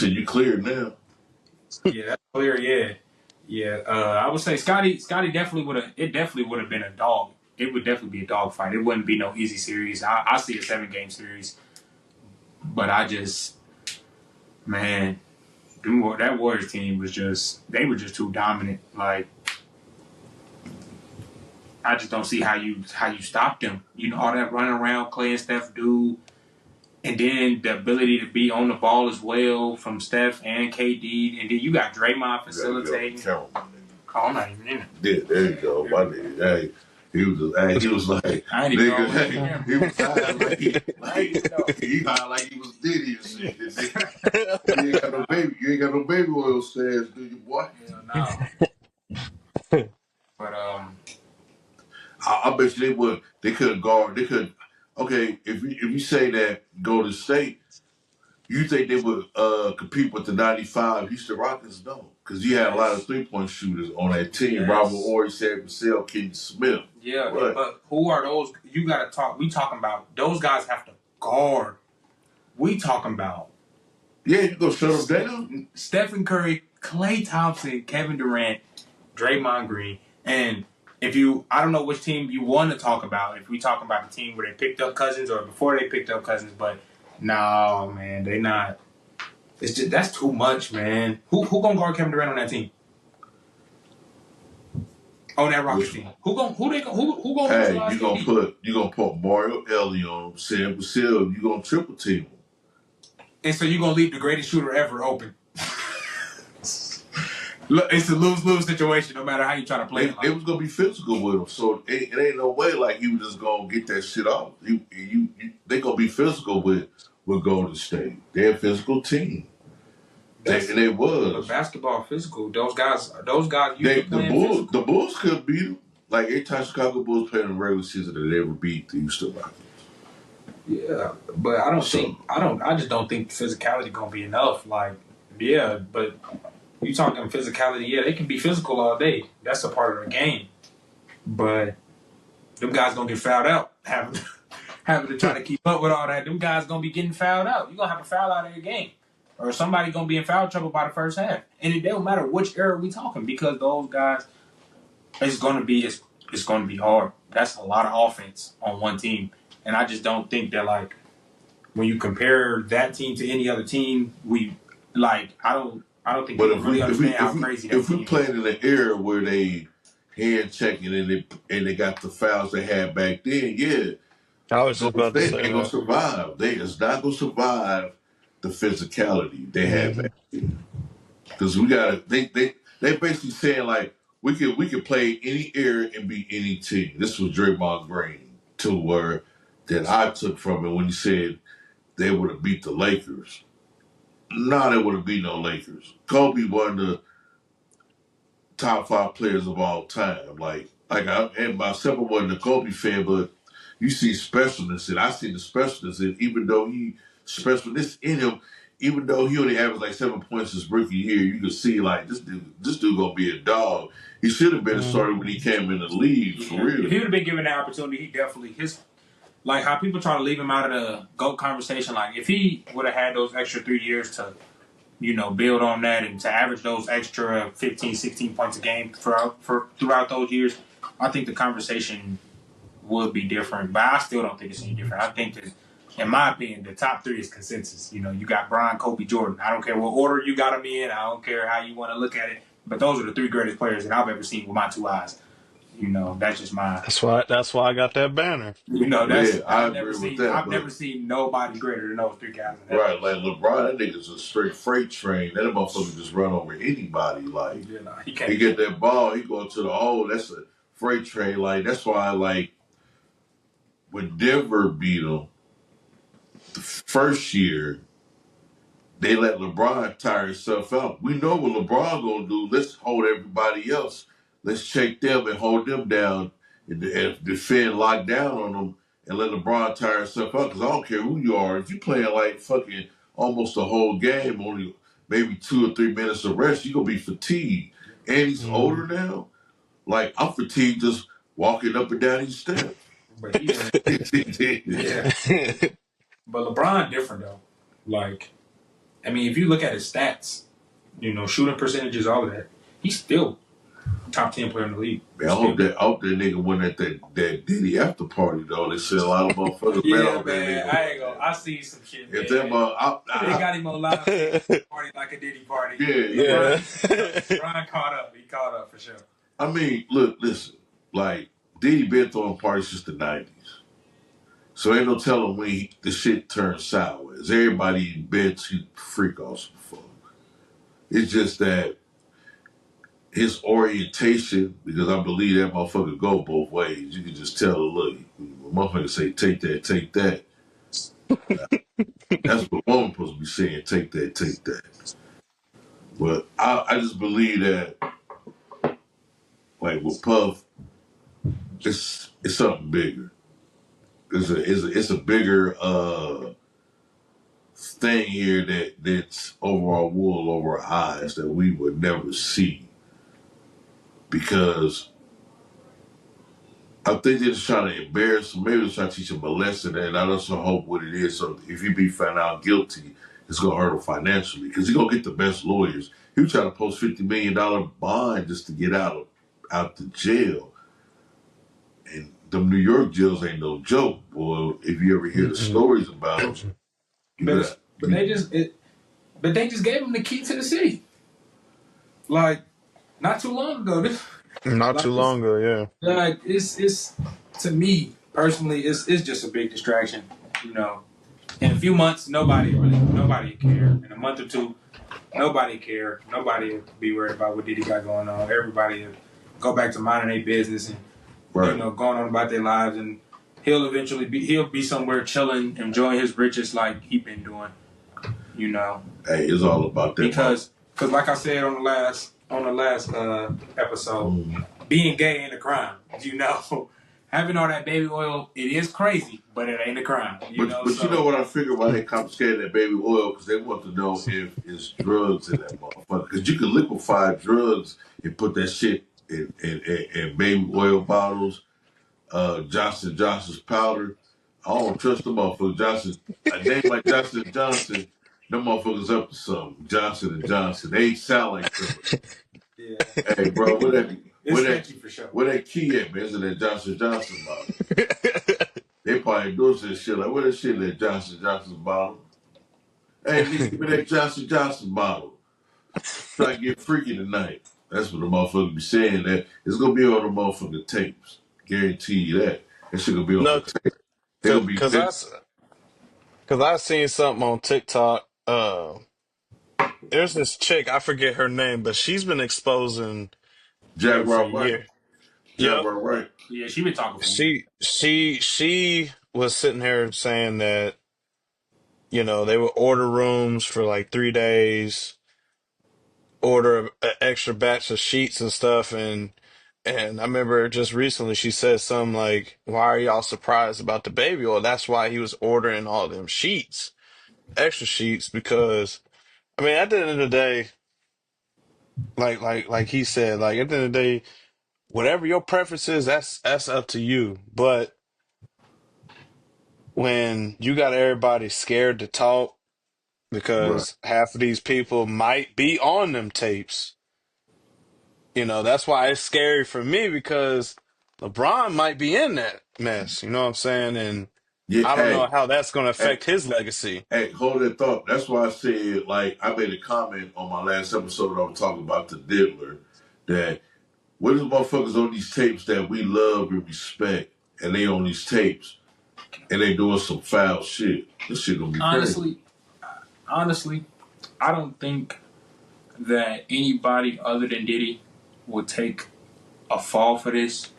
So you cleared now. Yeah, that's clear. Yeah. I would say Scotty definitely would have. It definitely would have been a dog. It would definitely be a dog fight. It wouldn't be no easy series. I see a 7-game series, but I just, man, that Warriors team was they were just too dominant. Like, I just don't see how you stop them. You know, all that running around Clay and Steph do, and then the ability to be on the ball as well from Steph and KD, and then you got Draymond facilitating. Oh, I'm not even in it. Yeah, there you go. My nigga. Hey, he was like, I ain't even know. nigga, he was high he high like he was Diddy and shit. You ain't got no baby oil stash, do you, boy? Hell no. But I bet you they would. They could guard. They could. Okay, if you say that Golden State, you think they would compete with the '95 Houston Rockets? No, because you had a lot of 3-point shooters on that team. Yes. Robert Horry, Sam Cassell, Kenny Smith. Yeah, but who are those? You got to talk. We talking about those guys have to guard. We talking about. Yeah, you go shut them down. Stephen Curry, Klay Thompson, Kevin Durant, Draymond Green, and I don't know which team you want to talk about. If we talking about the team where they picked up Cousins or before they picked up Cousins, but no, man, they not. It's just that's too much, man. Who gonna guard Kevin Durant on that team? On that Rockets team, who gonna Hey, you gonna put Mario Ellie on Sam Cassell. You gonna triple team him. And so you're going to leave the greatest shooter ever open. Look, it's a lose-lose situation no matter how you try to play it. They was going to be physical with him. So it ain't no way like he was just going to get that shit off. They going to be physical with Golden State. They're a physical team. They was. Basketball physical. Those guys the Bulls could beat them. Like every time Chicago Bulls played in the regular season, they ever beat the Houston Rockets. Yeah, but I just don't think physicality gonna be enough. Like, yeah, but you talking physicality, yeah, they can be physical all day. That's a part of the game. But them guys gonna get fouled out. Having to try to keep up with all that. Them guys gonna be getting fouled out. You're gonna have a foul out of your game. Or somebody gonna be in foul trouble by the first half. And it don't matter which era we talking, because those guys it's gonna be hard. That's a lot of offense on one team. And I just don't think that, like, when you compare that team to any other team, I don't think people really understand how crazy that team is. If we played in an era where they hand checking and they got the fouls they had back then, yeah. I was just about to say they ain't gonna survive. They is not gonna survive the physicality they had back then. Because they basically saying like we could play any era and beat any team. This was Draymond Green to where that I took from it when he said they would have beat the Lakers. No, they would have beat no Lakers. Kobe one of the top 5 players of all time. And myself wasn't a Kobe fan, but you see specialness, and I see the specialness, and even though he specialness in him, even though he only averaged like 7 points his rookie year, you can see like this dude gonna be a dog. He should have been a starter when he came in the league for real. If he would have been given the opportunity, he definitely like how people try to leave him out of the GOAT conversation. Like, if he would have had those extra 3 years to, build on that and to average those extra 15, 16 points a game throughout those years, I think the conversation would be different. But I still don't think it's any different. I think that, in my opinion, the top 3 is consensus. You got Bron, Kobe, Jordan. I don't care what order you got them in. I don't care how you want to look at it. But those are the 3 greatest players that I've ever seen with my 2 eyes. That's just my. That's why I got that banner. I've never seen nobody greater than those 3 guys. Right, like LeBron, that nigga's a straight freight train. That motherfucker just run over anybody. Like, he get that ball, he go to the hole. That's a freight train. Like, that's why, like, when Denver beat them the first year, they let LeBron tire himself out. We know what LeBron gonna do. Let's hold everybody else. Let's check them and hold them down and defend, lock down on them, and let LeBron tire himself out. Because I don't care who you are. If you playing like fucking almost the whole game, only maybe 2 or 3 minutes of rest, you're going to be fatigued. And he's older now. Like, I'm fatigued just walking up and down these steps. But yeah. But LeBron different, though. Like, I mean, if you look at his stats, shooting percentages, all of that, he's still top 10 player in the league. Man, I hope that nigga went at that Diddy after party though. They said a lot of motherfuckers bet on that man, nigga. I ain't gonna. I see some shit. If man. they got him on live party like a Diddy party. Yeah. Ron caught up. He caught up for sure. I mean, listen, like Diddy been throwing parties since the '90s, so ain't no telling when the shit turns sideways. Everybody in bed to freak off some fuck. It's just that his orientation, because I believe that motherfucker go both ways. You can just tell, look, when motherfucker say take that, take that. That's what a woman supposed to be saying, take that, take that. But I just believe that, like with Puff, it's something bigger. It's a bigger thing here that's over our wool, over our eyes that we would never see. Because I think they're just trying to embarrass him. Maybe they're trying to teach him a lesson, and I also hope what it is. So if he be found out guilty, it's gonna hurt him financially because he gonna get the best lawyers. He was trying to post $50 million bond just to get out the jail, and them New York jails ain't no joke, boy. If you ever hear the stories about them, but they just gave him the key to the city, like not too long ago. Not too long ago, yeah. Like it's to me personally, it's just a big distraction. In a few months, nobody care. In a month or two, nobody care. Nobody will be worried about what Diddy got going on. Everybody will go back to minding their business and going on about their lives. And he'll eventually be somewhere chilling, enjoying his riches like he been doing. Hey, it's all about that. Because like I said on the last episode, being gay ain't a crime. Having all that baby oil, it is crazy, but it ain't a crime. But you know what I figure why they confiscated that baby oil? Because they want to know if it's drugs in that motherfucker. Because you can liquefy drugs and put that shit in baby oil bottles. Johnson Johnson's powder. I don't trust the motherfucker. Johnson, a name like Johnson Johnson, them motherfuckers up to something. Johnson & Johnson. They sound like criminals. Yeah. Hey, bro, it's sketchy for sure. Where that key at, man? Is it that Johnson Johnson bottle? They probably doing some shit like, where that shit in that Johnson Johnson bottle? Hey, nigga, give me that Johnson Johnson bottle. Try to get freaky tonight. That's what the motherfucker be saying. That it's gonna be on the motherfucking tapes. Guarantee you that. That shit gonna be on the tape. Because I seen something on TikTok. There's this chick, I forget her name, but she's been exposing Jack for Rock Right. Yep. Right. Yeah, she been talking for She was sitting here saying that, they would order rooms for like 3 days, order an extra batch of sheets and stuff, and I remember just recently she said something like, "Why are y'all surprised about the baby oil?" That's why he was ordering all them sheets, extra sheets, because I mean, at the end of the day, like he said, like at the end of the day, whatever your preference is, that's up to you. But when you got everybody scared to talk Right. because half of these people might be on them tapes, that's why it's scary for me because LeBron might be in that mess. You know what I'm saying? And I don't know how that's going to affect his legacy. Hey, hold that thought. That's why I said, like, I made a comment on my last episode I was talking about the diddler, that what is motherfuckers on these tapes that we love and respect, and they on these tapes, and they doing some foul shit. This shit gonna be crazy. Honestly, I don't think that anybody other than Diddy will take a fall for this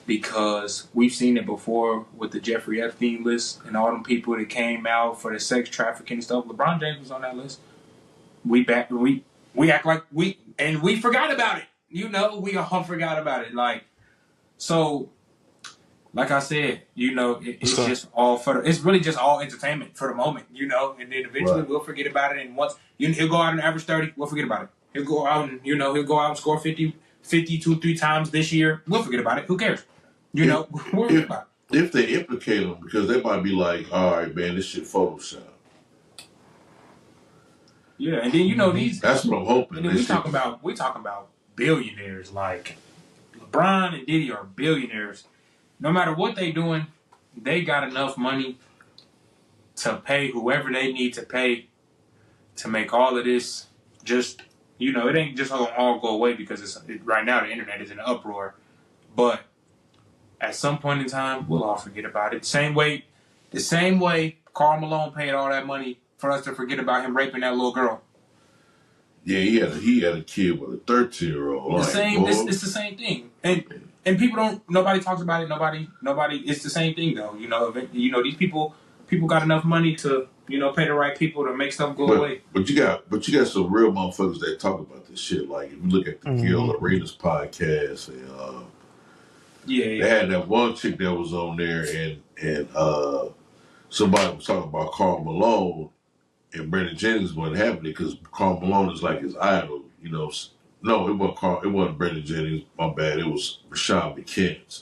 because we've seen it before with the Jeffrey Epstein list and all them people that came out for the sex trafficking stuff. LeBron James was on that list. We act like we forgot about it. We all forgot about it. Like I said, it's just all it's really just all entertainment for the moment, and then eventually we'll forget about it. And once he'll go out and average 30, we'll forget about it. He'll go out and and score 50, 3 times this year. We'll forget about it. Who cares? We'll forget about it. If they implicate him, because they might be like, all right, man, this shit Photoshop. Yeah, and then you know these. That's what I'm hoping. And then we talking about billionaires like LeBron and Diddy are billionaires. No matter what they doing, they got enough money to pay whoever they need to pay to make all of this just, you know, it ain't just gonna all go away because right now the internet is in an uproar. But at some point in time, we'll all forget about it. The same way Karl Malone paid all that money for us to forget about him raping that little girl. Yeah, he had a kid with a 13-year-old. It's the same thing. And people nobody talks about it. Nobody. It's the same thing though. You know, these people got enough money to, pay the right people to make stuff go away. But you got some real motherfuckers that talk about this shit. Like if you look at the Gil Arenas podcast, and they had that one chick that was on there, and somebody was talking about Karl Malone, and Brandon Jennings wasn't having it because Karl Malone is like his idol. You know, no, it wasn't Brandon Jennings. My bad. It was Rashawn McKenzie,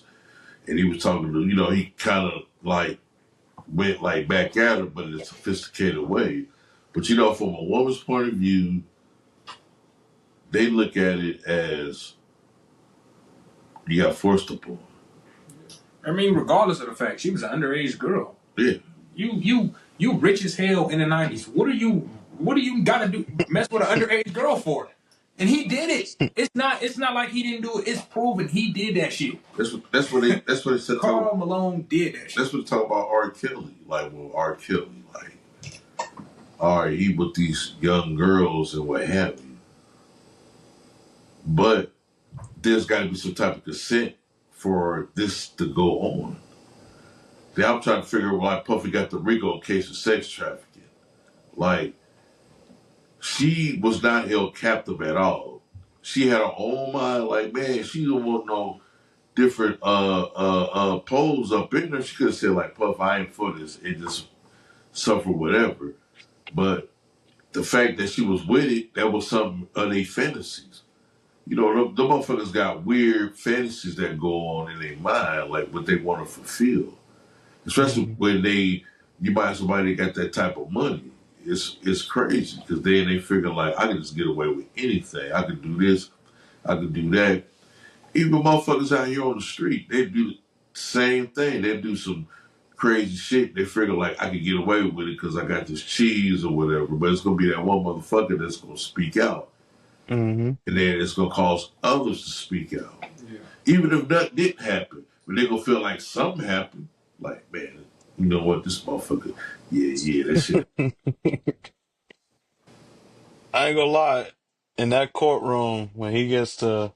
and he was talking to, he kind of like went like back at her, but in a sophisticated way. But from a woman's point of view, they look at it as you got forced upon. I mean, regardless of the fact, she was an underage girl. Yeah. You rich as hell in the 90s. What do you gotta do mess with an underage girl for? And he did it. It's not like he didn't do it. It's proven he did that shit. That's what they said. Karl Malone did that shit. That's what they talk about R. Kelly. Like, well, R. Kelly, like, all right, he with these young girls and what have you. But there's got to be some type of consent for this to go on. Then I'm trying to figure out why Puffy got the RICO case of sex trafficking. Like, she was not held captive at all. She had her own mind. Like, man, she don't want no different poles up in there. She could have said, like, Puff, I ain't for this, and just suffer whatever. But the fact that she was with it, that was something of their fantasies. The motherfuckers got weird fantasies that go on in their mind, like what they want to fulfill. Especially when you buy somebody that got that type of money. It's crazy because then they figure like, I can just get away with anything. I can do this, I can do that. Even motherfuckers out here on the street, they do the same thing. They do some crazy shit. They figure like, I can get away with it because I got this cheese or whatever. But it's going to be that one motherfucker that's going to speak out. And then it's going to cause others to speak out. Yeah. Even if nothing didn't happen. But they're going to feel like something happened. Like, man, you know what, this motherfucker, yeah, that shit. I ain't gonna lie. In that courtroom, when he gets to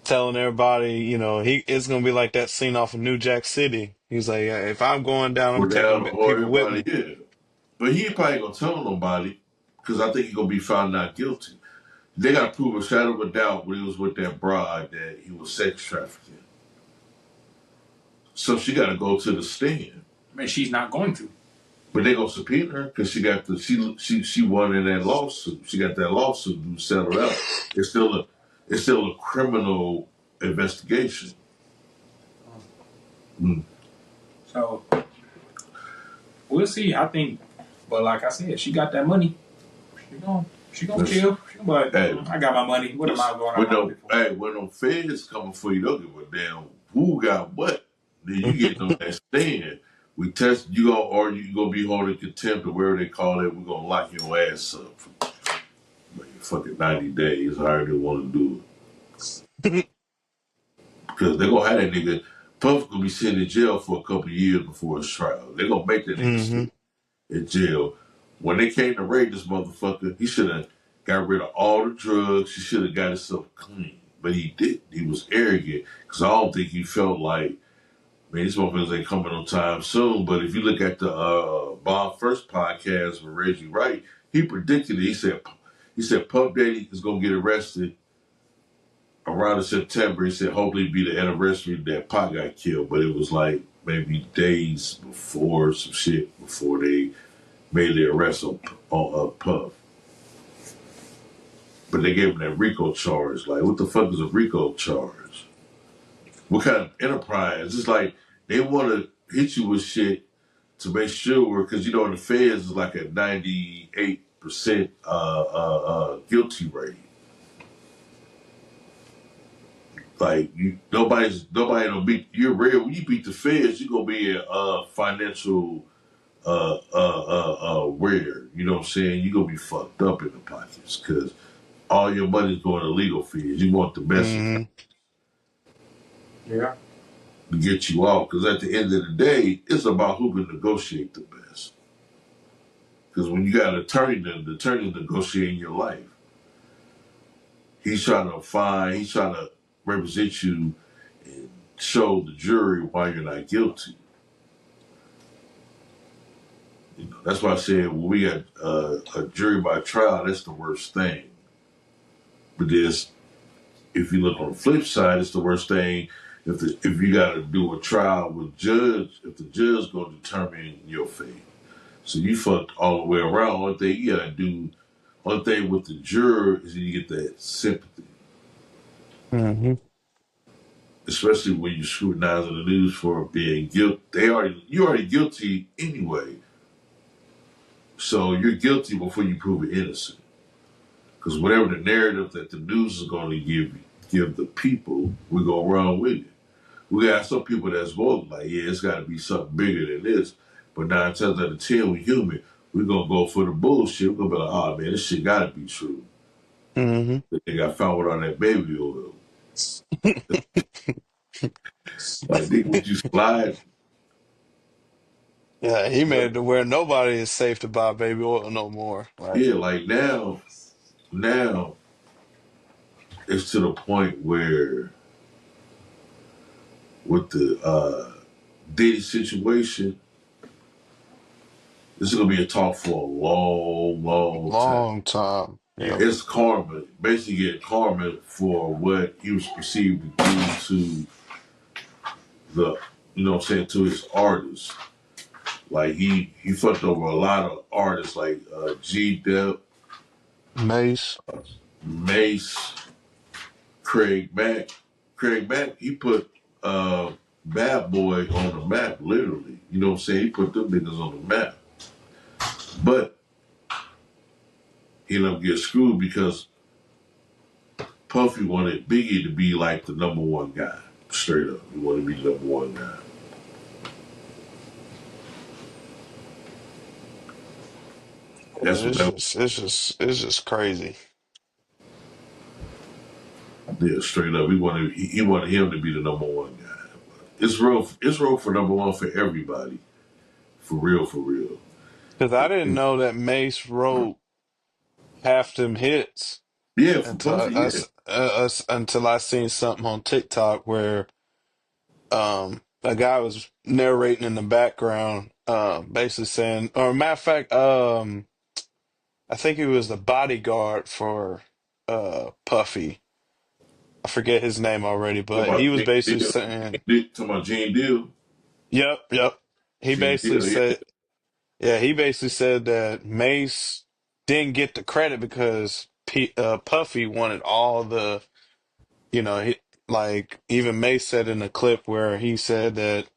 telling everybody, it's gonna be like that scene off of New Jack City. He's like, if I'm going down, I'm taking people with me. Yeah. But he ain't probably gonna tell nobody because I think he's gonna be found not guilty. They gotta prove a shadow of a doubt when he was with that bride that he was sex trafficking. So she gotta go to the stand. Man, she's not going to. But they gonna subpoena her because she got she won in that lawsuit. She got that lawsuit and settled out. It's still a criminal investigation. So we'll see. I think, but like I said, she got that money. She gonna chill. But I got my money. What am I going on? When them feds coming for you, don't give a damn who got what. Then you get on that stand. We test you gonna be holding contempt or whatever they call it. We're gonna lock your ass up for fucking 90 days. However they want to do it. Because they're gonna have that nigga. Puff gonna be sitting in jail for a couple of years before his trial. They're gonna make that nigga sit in jail. When they came to raid this motherfucker, he should have got rid of all the drugs. He should have got himself clean. But he didn't. He was arrogant. Because I don't think he felt like, man, these motherfuckers ain't coming on time soon. But if you look at the Bob First podcast with Reggie Wright, he predicted it. He said Puff Daddy is going to get arrested around in September. He said hopefully it'd be the anniversary that Pac got killed. But it was like maybe days before, some shit before they made the arrest on Puff. But they gave him that RICO charge. Like, what the fuck is a RICO charge? What kind of enterprise? It's like they want to hit you with shit to make sure, because in the feds is like a 98 percent guilty rate. Like nobody don't beat you're real. When you beat the feds, you gonna be in financial where you know what I'm saying. You gonna be fucked up in the pockets because all your money's going to legal fees. You want the best Hmm. Yeah. to get you out because at the end of the day, it's about who can negotiate the best. Because when you got an attorney, the attorney negotiating your life. He's trying to represent you and show the jury why you're not guilty. You know, that's why I said when we got a jury by trial, that's the worst thing. But if you look on the flip side, it's the worst thing if you got to do a trial with judge, if the judge gonna determine your fate. So you fucked all the way around. Only thing you gotta do, one thing with the juror is you get that sympathy, Hmm. especially when you scrutinize on the news for being guilty. You're already guilty anyway, so you're guilty before you prove it innocent. Because whatever the narrative that the news is going to give the people, we're gonna run with it. We got some people that's voting like, yeah, it's got to be something bigger than this. But 9 times out of 10, we human. We're gonna go for the bullshit. We're gonna be like, oh man, this shit gotta be true. Hmm. They got found with all that baby oil. Like, nigga, would you slide? Yeah, he made it to where nobody is safe to buy baby oil no more. Like, Yeah, like now it's to the point where with the Diddy situation, this is gonna be a talk for a long, long time. long time. Yeah, Yep. it's karma. Basically, get karma for what he was perceived to do to the, you know what I'm saying, to his artists. Like he fucked over a lot of artists like G Dep, Mace. Mace, Craig Mack. Craig Mack, he put Bad Boy on the map, literally. You know what I'm saying? He put them niggas on the map. But he ended up getting screwed because Puffy wanted Biggie to be like the number one guy. Straight up. He wanted to be the number one guy. That's what that It's just crazy. yeah, straight up. He wanted him to be the number one guy. It's real for number one for everybody. For real, for real. Because I didn't know that Mace wrote half them hits Yeah, for until Puffy, yeah. until I seen something on TikTok where a guy was narrating in the background, basically saying, or matter of fact, I think he was the bodyguard for Puffy. I forget his name already, Talking but he about was Gene basically Deal. saying, Talking about Gene Deal. "Yep, yep." He Gene basically Deal, yeah. said, "Yeah." He basically said that Mace didn't get the credit because Puffy wanted all the, he like even Mace said in a clip where he said that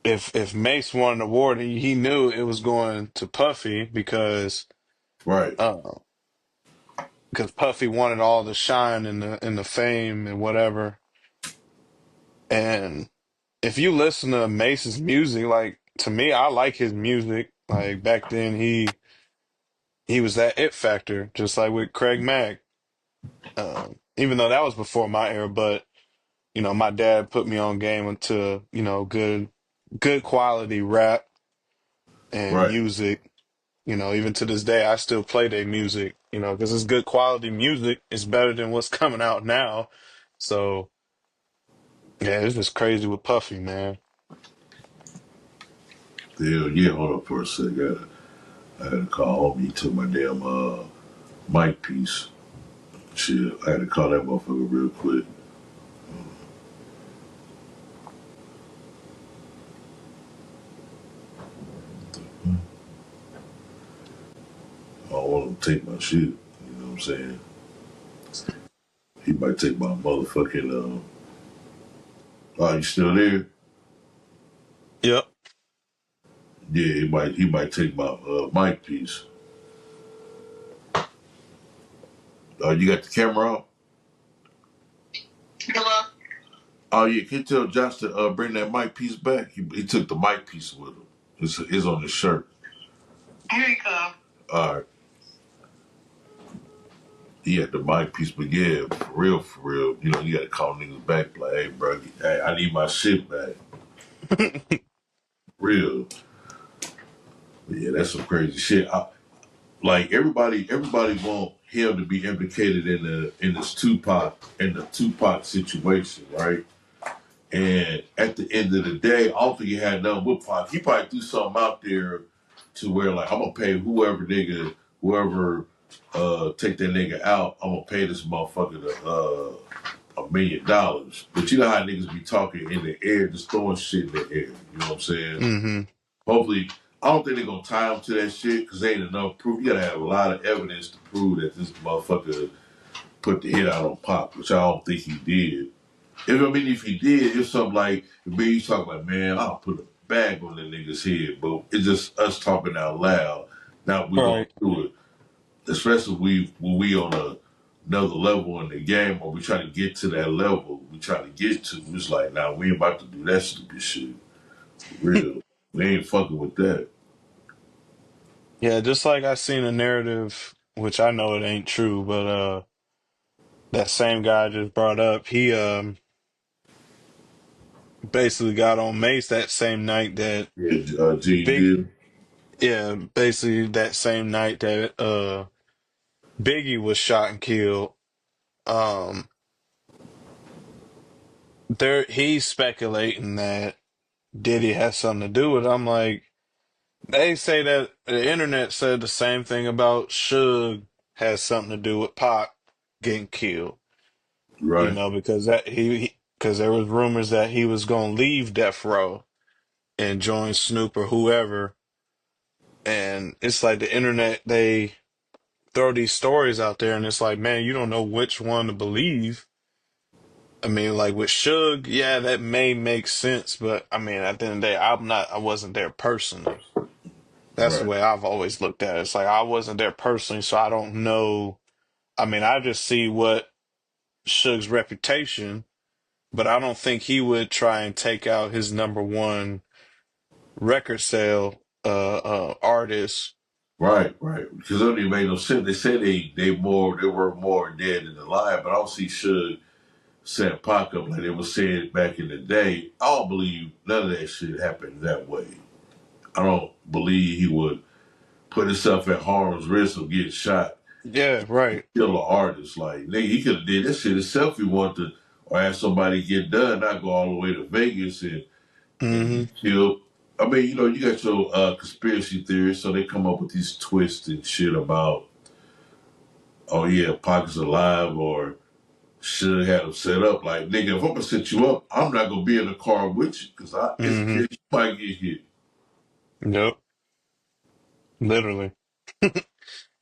if Mace won an award, he knew it was going to Puffy Right. uh because Puffy wanted all the shine and the fame and whatever. And if you listen to Mace's music, like to me, I like his music. Like back then, he was that it factor, just like with Craig Mack. Even though that was before my era, but my dad put me on game into good quality rap and Right. music. Even to this day, I still play their music. Because it's good quality music. It's better than what's coming out now. So yeah, it's just crazy with Puffy, man. Hell yeah, hold up for a sec. I had to call home. He took my damn mic piece. Shit, I had to call that motherfucker real quick. I don't want him to take my shit. You know what I'm saying? He might take my motherfucking. Oh, you still there? Yep. Yeah, he might. He might take my mic piece. You got the camera on? Hello? Oh yeah, can you tell Josh to bring that mic piece back? He took the mic piece with him. It's on his shirt. Here you go. All right. He had the mic piece, but yeah, for real. You know, you gotta call niggas back, like, hey, bro, hey, I need my shit back. Real. But yeah, that's some crazy shit. Like everybody want him to be implicated in the Tupac situation, right? And at the end of the day, I don't think he had nothing with Pac. He probably threw something out there to where like I'm gonna pay whoever take that nigga out, I'm gonna pay this motherfucker $1 million. But you know how niggas be talking in the air, just throwing shit in the air. You know what I'm saying? Mm-hmm. Hopefully, I don't think they're gonna tie him to that shit because there ain't enough proof. You gotta have a lot of evidence to prove that this motherfucker put the hit out on Pop, which I don't think he did. If he did, it's something like you talking like, man, I'll put a bag on the nigga's head, but it's just us talking out loud. Now we gonna Right. do it, especially when we on another level in the game, or we try to get to that level we try to get to. It's like, nah, we ain't about to do that stupid shit. For real, we ain't fucking with that. Yeah, just like I seen a narrative, which I know it ain't true, but that same guy I just brought up, he basically got on Mace that same night that Yeah, G Big did. yeah, basically that same night that Biggie was shot and killed. Um there he's speculating that Diddy has something to do with it. I'm like, they say that the internet said the same thing about Suge has something to do with Pac getting killed. You Right, know, because because there was rumors that he was gonna leave Death Row and join Snoop or whoever. And it's like the internet, they throw these stories out there, and it's like, man, you don't know which one to believe. I mean, like with Suge, yeah, that may make sense, but I mean, at the end of the day, I wasn't there personally. That's the right, way I've always looked at it. It's like I wasn't there personally, so I don't know. I mean, I just see what Suge's reputation, but I don't think he would try and take out his number one record sale artist. right. Because it don't even make no sense. They said they were more dead than alive, but I don't see Suge set Pac up like they were saying back in the day. I don't believe none of that shit happened that way. I don't believe he would put himself at harm's risk of getting shot, Yeah, right. kill an artist. Like, nigga, he could have did that shit himself if he wanted to, or have somebody get done, not go all the way to Vegas and Hmm. get killed. I mean, you know, you got your conspiracy theories, so they come up with these twists and shit about, oh yeah, Pac is alive, or should have him set up. Like, nigga, if I'm gonna set you up, I'm not gonna be in the car with you because it's a Hmm. chance you might get hit. Yep, literally.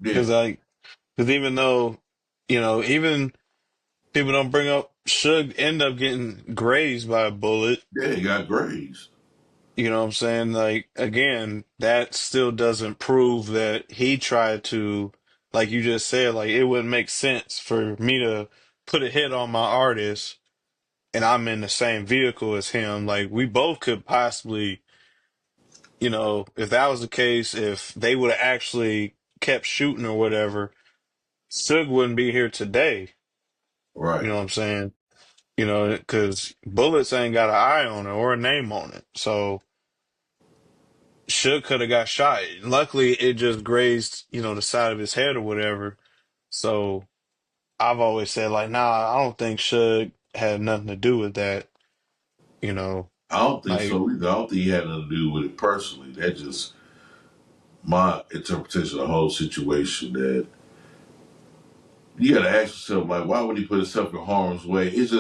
Yeah, Because because even though, even people don't bring up Suge end up getting grazed by a bullet. yeah, he got grades. You know what I'm saying? Like, again, that still doesn't prove that he tried to, like you just said, like, it wouldn't make sense for me to put a hit on my artist and I'm in the same vehicle as him. Like, we both could possibly, if that was the case, if they would have actually kept shooting or whatever, Suge wouldn't be here today. You Right. know what I'm saying? Because bullets ain't got an eye on it or a name on it. So, Should could have got shot. Luckily, it just grazed, the side of his head or whatever. So I've always said, like, nah, I don't think Suge had nothing to do with that. You know, I don't think like, so either. I don't think he had nothing to do with it personally. That's just my interpretation of the whole situation. That you got to ask yourself, like, why would he put himself in harm's way? It's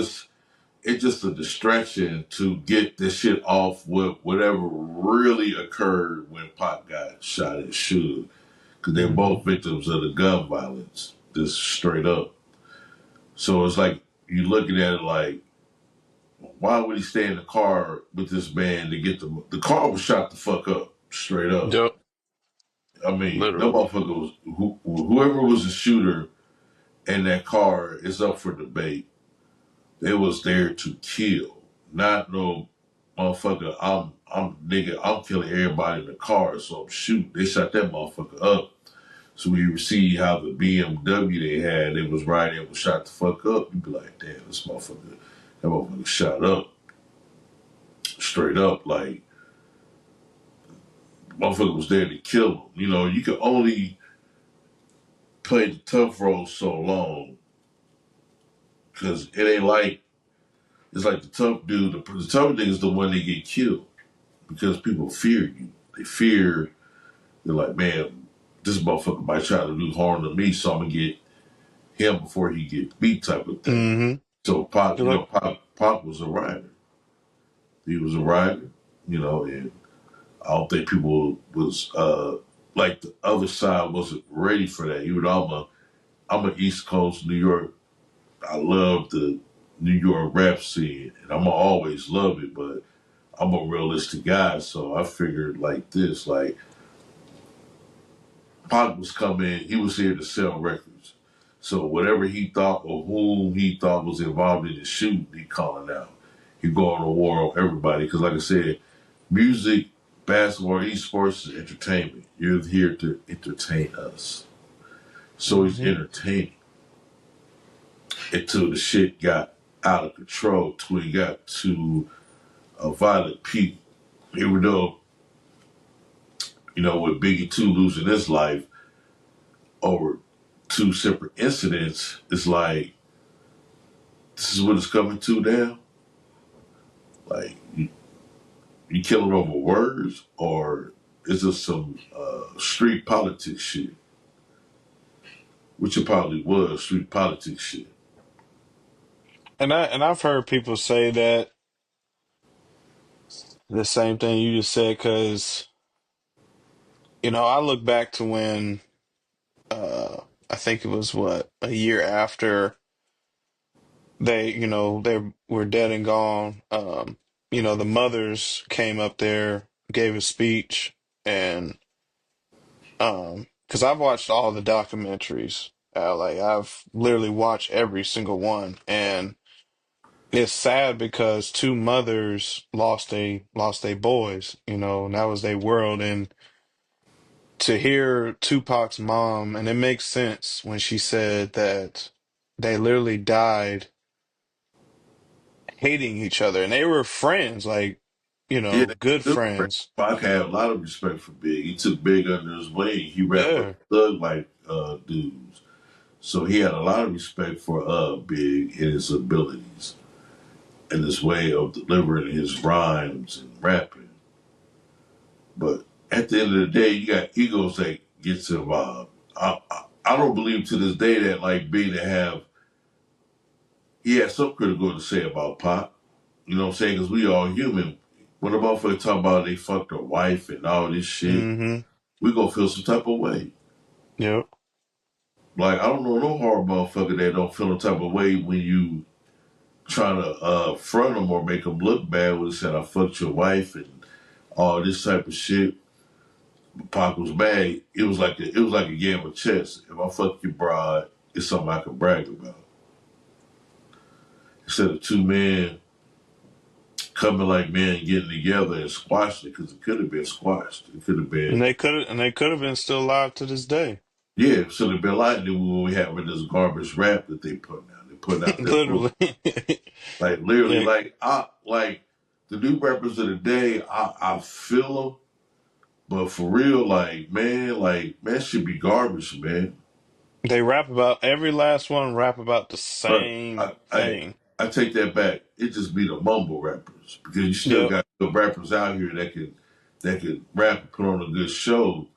just a distraction to get this shit off with whatever really occurred when Pac got shot at Suge, because they're hmm both victims of the gun violence. Just straight up. So it's like you looking at it like, why would he stay in the car with this man to get the car was shot the fuck up straight up. yep, I mean, that literally. motherfucker was whoever was the shooter. and that car is up for debate. They was there to kill, not no motherfucker. I'm killing everybody in the car, so I'm shooting. They shot that motherfucker up. So when you see how the BMW they had, it was riding, it was shot the fuck up. You be like, damn, that motherfucker shot up, straight up. Like, motherfucker was there to kill him. You know, you can only play the tough role so long, because it ain't like, it's like the tough dude, the tough nigga is the one that get killed, because people fear you. They fear, they're like, man, this motherfucker might try to do harm to me, so I'm gonna get him before he get beat, type of thing. Mm-hmm. So Pop, You're like, Pop was a rider. He was a rider, you know, and I don't think people was like the other side wasn't ready for that. Even though I'm an East Coast New York. I love the New York rap scene, and I'm gonna always love it. But I'm a realistic guy, so I figured like this: like Pac was coming, he was here to sell records. So whatever he thought or whom he thought was involved in the shooting, he calling out. He going to war on everybody because, like I said, music, basketball, esports is entertainment. You're here to entertain us. So he's mm-hmm. entertaining until the shit got out of control, till he got to a violent peak. Even though, you know, with Biggie 2 losing his life over two separate incidents, it's like, this is what it's coming to now? Like, you killing over words, or is this some street politics shit? Which it probably was, street politics shit. And I've heard people say that the same thing you just said, because I look back to when I think it was what, a year after they were dead and gone. The mothers came up there, gave a speech, and because I've watched all the documentaries, like I've literally watched every single one, and it's sad because two mothers lost a boys, and that was their world. And to hear Tupac's mom, and it makes sense when she said that they literally died hating each other, and they were friends, like, Yeah, good good friend. friends. Pac had a lot of respect for Big. He took Big under his wing. He rapped with Yeah. thug like dudes. So he had a lot of respect for Big and his abilities and his way of delivering his rhymes and rapping. But at the end of the day, you got egos that gets involved. I don't believe to this day that like Big to have, he had something critical to say about Pac. You know what I'm saying? Because we all human. When a motherfucker talk about they fucked their wife and all this shit, Mm-hmm. we gonna feel some type of way. Yep. Like, I don't know no hard motherfucker that don't feel no type of way when you trying to front them or make them look bad when they said I fucked your wife and all this type of shit. But Pac was mad. It was like a game of chess. If I fuck your broad, it's something I can brag about. Instead of two men coming like men getting together and squashing it, because it could have been squashed. It could have And been, they could have been still alive to this day. yeah, it should have been like when we had with this garbage rap that they putting out. They putting out this Literally. like literally, Yeah. like the new rappers of the day. I feel them, but for real, like man, should be garbage, man. They rap about every last one rap about the But same I thing. I take that back. It just be the mumble rappers, because you still Yep. got good rappers out here that can rap and put on a good show.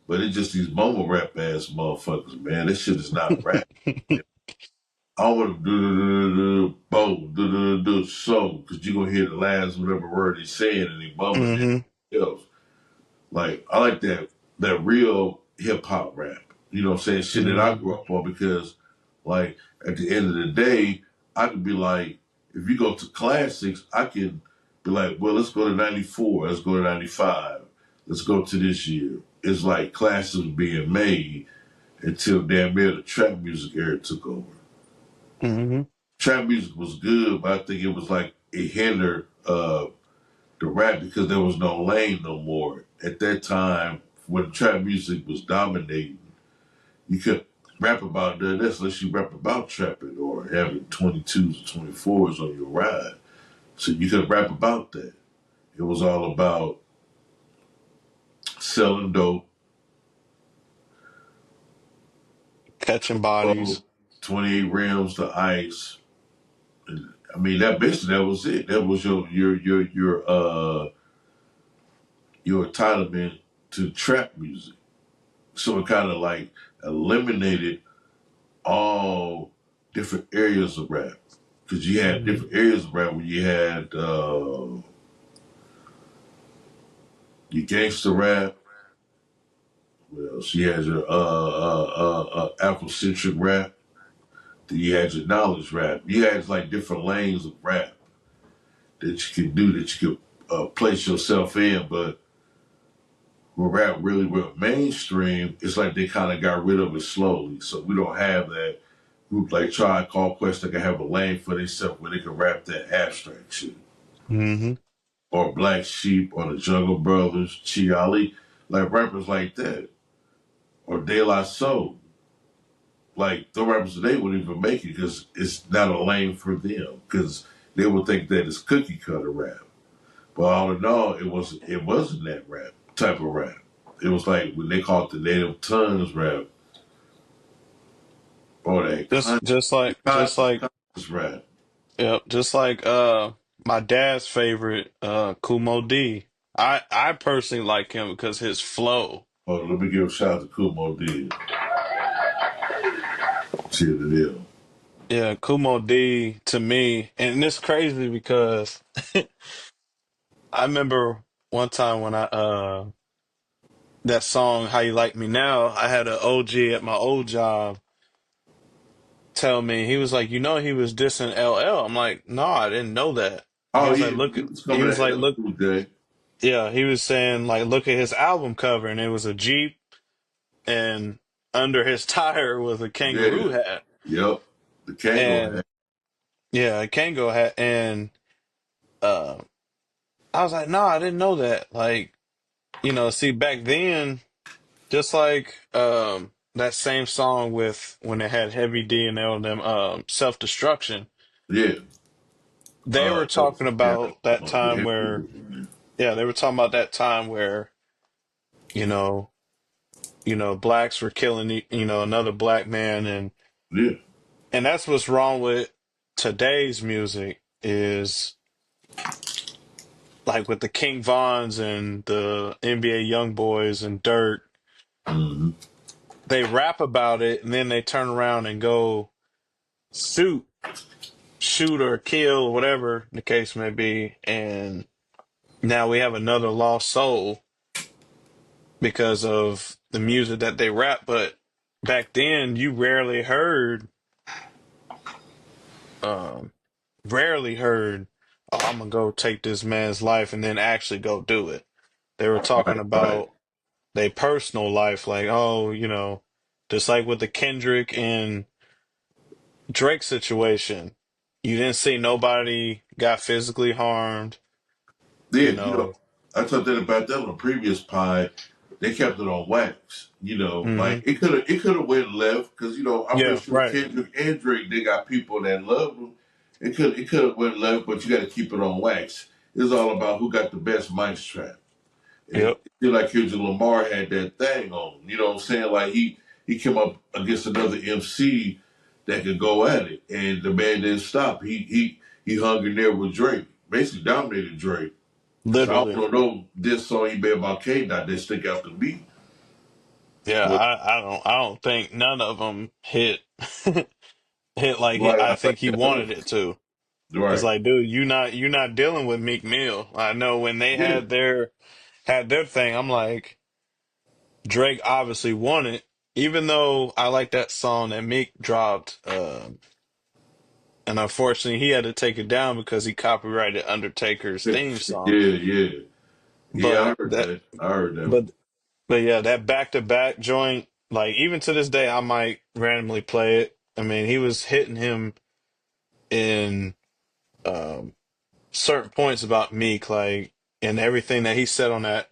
But it's just these mumble rap ass motherfuckers, man. This shit is not rap. I want to do boom, do so, because you're gonna hear the last whatever word he's saying and he bumming Mm-hmm. it else. Like, I like that real hip hop rap. You know what I'm saying? Shit that I Mm-hmm. grew up on, because like at the end of the day, I could be like, if you go to classics, I can be like, well, let's go to 94, let's go to 95, let's go to this year. It's like classics being made, until damn near the trap music era took over. Mm-hmm. Trap music was good, but I think it was like it hindered the rap because there was no lane no more. At that time, when trap music was dominating, you could rap about that. That's unless you rap about trapping or having 22s or 24s on your ride. So you could rap about that. It was all about selling dope, Catching bodies. 28 rims to ice. I mean, that basically that was it. That was your entitlement to trap music. So it kind of like eliminated all different areas of rap because you had Mm-hmm. different areas of rap where you had your gangster rap. Well, she had your Afrocentric rap. Then you had your knowledge rap. You had like different lanes of rap that you could do that you could place yourself in. But when rap really went mainstream, it's like they kind of got rid of it slowly. So we don't have that group like Tribe Called Quest that can have a lane for themselves where they can rap that abstract shit. Mm-hmm. Or Black Sheep or the Jungle Brothers, Chi Ali, like rappers like that. Or De La Soul. Like the rappers today wouldn't even make it because it's not a lane for them because they would think that it's cookie cutter rap. But all in all, it wasn't that rap type of rap. It was like when they called it the native tongues rap or that Just like conscious rap. yep, just like my dad's favorite, Kumo D. I personally like him because his flow. Oh, let me give a shout out to Kumo D. Cheer to them. Yeah, Kumo D to me, and it's crazy because I remember one time when I that song "How You Like Me Now," I had an OG at my old job tell me, he was like, he was dissing LL. I'm like, no, I didn't know that. He Oh was like, yeah, look, he was he coming was at like, L look, Cool J. yeah, he was saying like, look at his album cover, and it was a Jeep, and under his tire was a Yeah, kangaroo hat, yep. The Kango and had. yeah, a Kango hat, and uh, I was like, no, I didn't know that. Like, see, back then, just like that same song with when it had Heavy D and all them Self Destruction, Yeah. they were That was talking yeah. about that time Yeah. where, yeah, they were talking about that time where, you know, blacks were killing, another black man, Yeah. and that's what's wrong with today's music is like with the King Vons and the NBA Young Boys and Dirt, Mm-hmm. they rap about it and then they turn around and go shoot, shoot or kill, whatever the case may be, and now we have another lost soul because of the music that they rap. But back then, you um, rarely heard, oh, I'm gonna go take this man's life and then actually go do it. They were talking Right. Right. about their personal life, like, oh, just like with the Kendrick and Drake situation, you didn't see nobody got physically harmed, Yeah. you know. I talked that about that on the previous pod. They kept it on wax. Hmm. Like it could have went left because I'm pretty Yeah, sure right. Kendrick and Drake they got people that love them. It could have went left, but you got to keep it on wax. It's all about who got the best mic strap. And Yep. feel like Kendrick Lamar had that thing on. You know what I'm saying? Like he came up against another MC that could go at it, and the man didn't stop. He hung in there with Drake, basically dominated Drake. So I Literally. don't know this song he made about K Dot that stick out to me. Yeah, But I don't think none of them hit hit like I like think he that other wanted it to. It's right. like, dude, you not dealing with Meek Mill. I know when they Yeah. had their thing, I'm like, Drake obviously won it, even though I like that song that Meek dropped. And unfortunately, he had to take it down because he copyrighted Undertaker's theme Yeah, song. yeah. Yeah, I But heard that, that. I heard that. but but yeah, that back to back joint. Like even to this day, I might randomly play it. I mean, he was hitting him in um, certain points about Meek, like, and everything that he said on that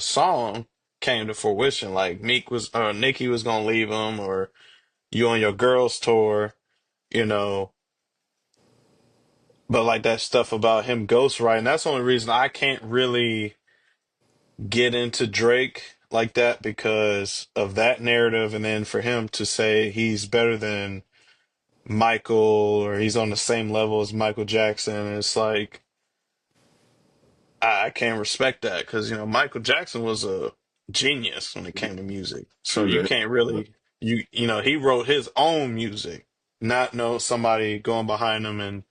song came to fruition. Like Meek was, Nicki was gonna leave him, or you on your girls tour, you know. But like that stuff about him ghostwriting, that's the only reason I can't really get into Drake like that because of that narrative, and then for him to say he's better than Michael or he's on the same level as Michael Jackson, it's like I can't respect that because Michael Jackson was a genius when it came to music. So True you that. can't really he wrote his own music, not know somebody going behind him and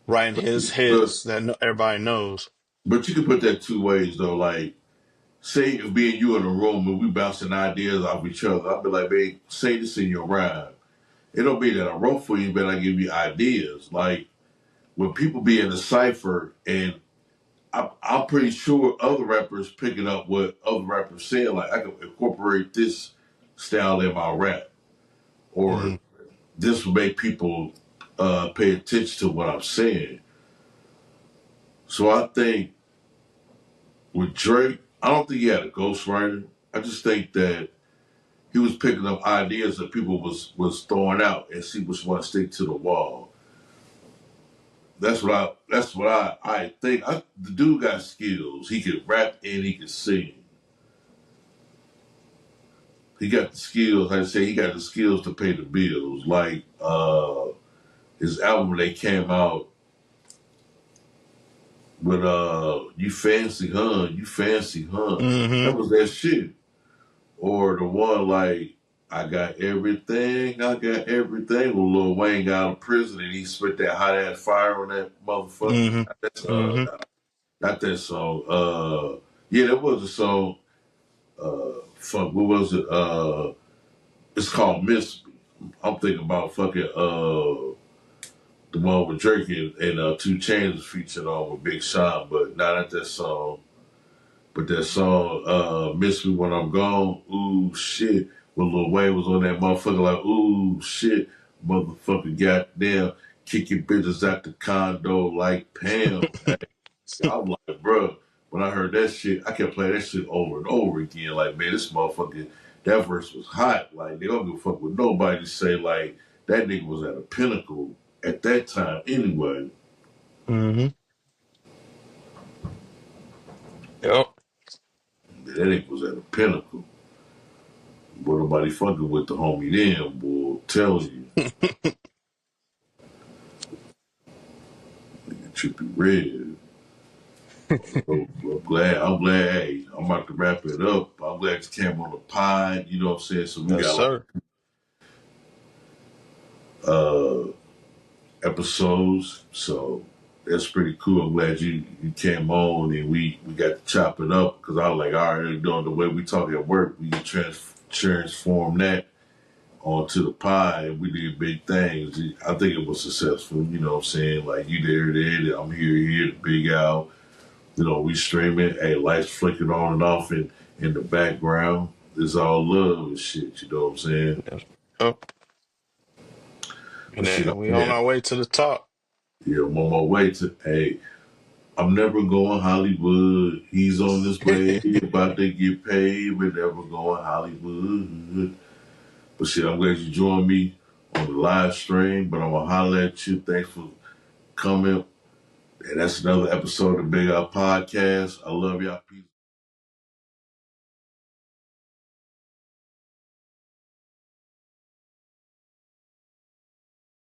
writing his But hits that everybody knows. but you can put that two ways though. Like, say if me and you in a room and we bouncing ideas off each other, I'll be like, babe, say this in your rhyme. It don't mean that I wrote for you, but I give you ideas. Like when people be in the cipher, and I'm pretty sure other rappers picking up what other rappers saying. Like I can incorporate this style in my rap, or Hmm. this will make people pay attention to what I'm saying. So I think with Drake, I don't think he had a ghostwriter. I just think that he was picking up ideas that people was throwing out and see which one stick to the wall. That's what I think. The dude got skills. He can rap and he can sing. He got the skills. Like I say, he got the skills to pay the bills. Like his album they came out with You Fancy Huh, You Fancy Huh. Hmm. That was that shit. Or the one like I got everything when Lil Wayne got out of prison and he spit that hot ass fire on that motherfucker. Hmm. That's Hmm. not that song. Yeah, that was a song. Fuck, what was it? It's called Miss Me. I'm thinking about fucking the one with Drake and 2 Chainz was featured on with Big Sean, but not at that song. But that song, Miss Me When I'm Gone, ooh shit. When Lil Wayne was on that motherfucker, like, ooh shit, motherfucker, goddamn, kicking bitches out the condo like Pam. I'm like, bro, when I heard that shit, I kept playing that shit over and over again. Like, man, this motherfucker, that verse was hot. Like, they don't give a fuck with nobody to say, like, that nigga was at a pinnacle at that time anyway. Hmm. Yep. That nigga was at a pinnacle. Boy, nobody fucking with the homie then, boy. Telling you. Nigga Trippy Red. So, I'm glad, hey, I'm about to wrap it up. I'm glad you came on the pod, you know what I'm saying? So we Yes, got like sir. uh episodes. So that's pretty cool. I'm glad you came on and we got to chop it up because I was like, all right, doing the way we talk at work, we can transform that onto the pie and we did big things. I think it was successful, you know what I'm saying? Like you there, I'm here, the Big Al. You know, we streaming, hey, lights flickering on and off in the background. It's all love and shit, you know what I'm saying? Yes. Oh, But and shit, then we on yeah, our way to the top. yeah, I'm on my way to, hey, I'm never going Hollywood. He's on his way, about to get paid, but never going Hollywood. But shit, I'm glad you joined me on the live stream, but I'm gonna holler at you. Thanks for coming. And that's another episode of Big Up Podcast. I love y'all. Peace.